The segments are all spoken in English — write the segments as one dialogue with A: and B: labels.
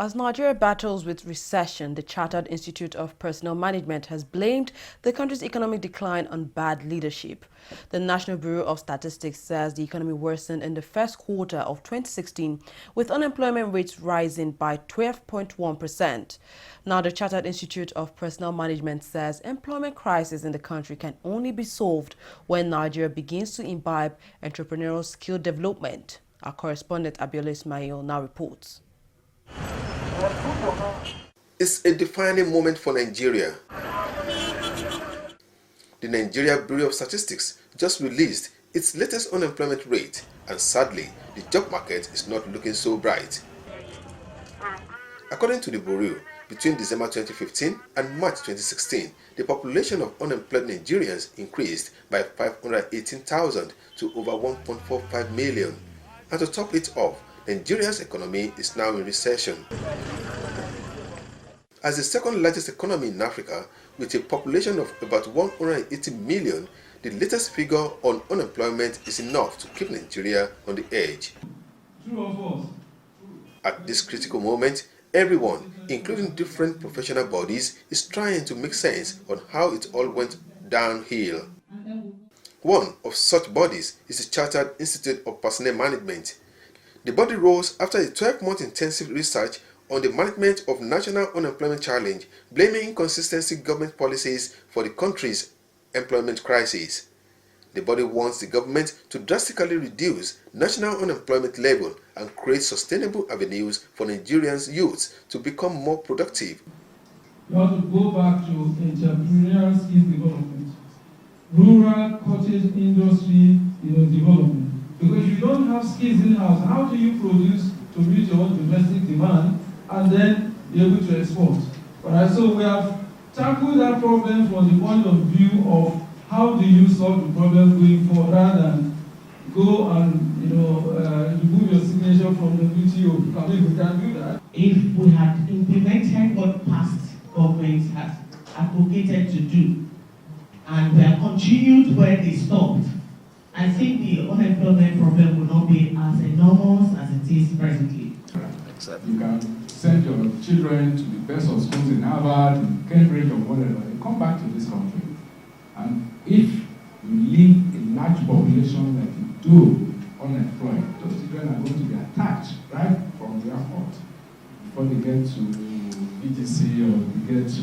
A: As Nigeria battles with recession, the Chartered Institute of Personnel Management has blamed the country's economic decline on bad leadership. The National Bureau of Statistics says the economy worsened in the first quarter of 2016, with unemployment rates rising by 12.1%. Now, the Chartered Institute of Personnel Management says employment crisis in the country can only be solved when Nigeria begins to imbibe entrepreneurial skill development. Our correspondent Abiola Ismail now reports.
B: It's a defining moment for Nigeria. The Nigeria Bureau of Statistics just released its latest unemployment rate, and sadly, the job market is not looking so bright. According to the Bureau, between December 2015 and March 2016, the population of unemployed Nigerians increased by 518,000 to over 1.45 million. And to top it off, Nigeria's economy is now in recession. As the second largest economy in Africa, with a population of about 180 million, the latest figure on unemployment is enough to keep Nigeria on the edge. At this critical moment, everyone, including different professional bodies, is trying to make sense on how it all went downhill. One of such bodies is the Chartered Institute of Personnel Management. The body rose after a 12-month intensive research on the management of national unemployment challenge, blaming inconsistent government policies for the country's employment crisis. The body wants the government to drastically reduce national unemployment level and create sustainable avenues for Nigerians' youths to become more productive.
C: You have to go back to entrepreneurial skills development, rural cottage industry development. Because if you don't have skills in-house, how do you produce to meet your own domestic demand and then be able to export? Alright, so we have tackled that problem from the point of view of how do you solve the problem going forward, rather than go and remove your signature from the WTO. I mean, we can do that.
D: If we had implemented what past governments have advocated to do, and we have continued where they stopped, I think the unemployment problem will not be as enormous as it is presently.
C: You can send your children to the best of schools in Harvard, in Cambridge, or whatever. They come back to this country. And if you leave a large population like you do unemployed, those children are going to be attacked right from the airport before they get to BTC or they get to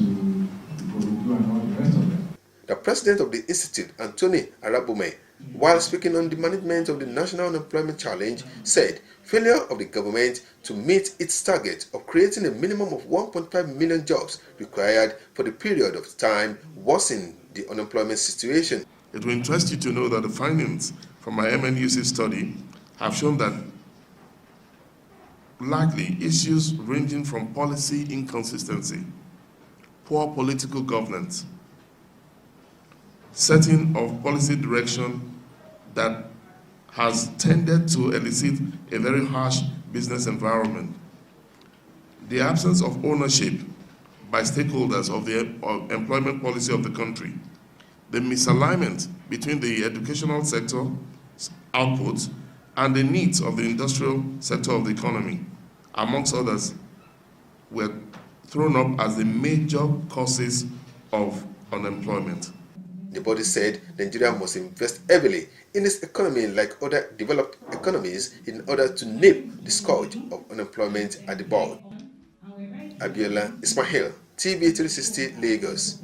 C: Ikorodu and all the rest of them.
B: The president of the institute, Anthony Arabume, while speaking on the management of the national unemployment challenge, said failure of the government to meet its target of creating a minimum of 1.5 million jobs required for the period of time worsened the unemployment situation.
E: It will interest you to know that the findings from my MNUC study have shown that largely issues ranging from policy inconsistency, poor political governance, setting of policy direction that has tended to elicit a very harsh business environment, the absence of ownership by stakeholders of the employment policy of the country, the misalignment between the educational sector output and the needs of the industrial sector of the economy, amongst others, were thrown up as the major causes of unemployment.
B: The body said Nigeria must invest heavily in its economy like other developed economies in order to nip the scourge of unemployment at the bud. Abiola Ismail, TV 360 Lagos.